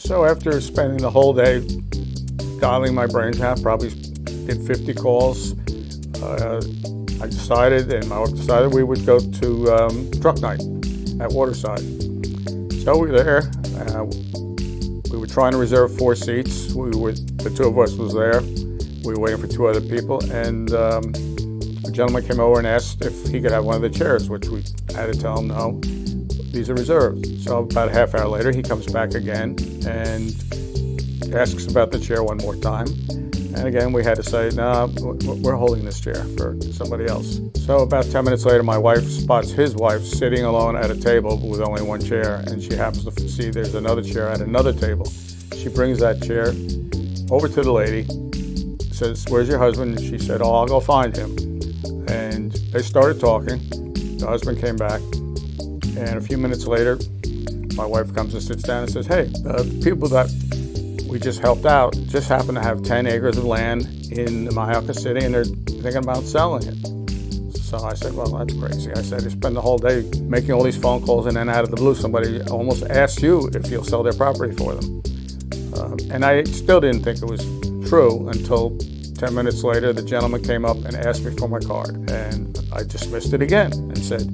So after spending the whole day dialing my brains out, probably did 50 calls, I decided, and my wife decided, we would go to truck night at Waterside. So we were there. We were trying to reserve 4 seats. The 2 of us was there. We were waiting for 2 other people, and a gentleman came over and asked if he could have one of the chairs, which we had to tell him no, these are reserved. So about a half hour later, he comes back again and asks about the chair one more time. And again, we had to say, no, we're holding this chair for somebody else. So about 10 minutes later, my wife spots his wife sitting alone at a table with only 1 chair, and she happens to see there's another chair at another table. She brings that chair over to the lady, says, "Where's your husband?" And she said, "Oh, I'll go find him." And they started talking. The husband came back, and a few minutes later, my wife comes and sits down and says, "Hey, the people that we just helped out just happen to have 10 acres of land in Myakka City, and they're thinking about selling it." So I said, "Well, that's crazy." I said, "You spend the whole day making all these phone calls, and then out of the blue, somebody almost asks you if you'll sell their property for them." And I still didn't think it was true until 10 minutes later, the gentleman came up and asked me for my card, and I dismissed it again and said,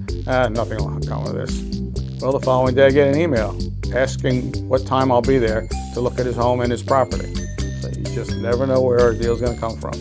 nothing will come of this. Well, the following day I get an email asking what time I'll be there to look at his home and his property. So you just never know where a deal's going to come from.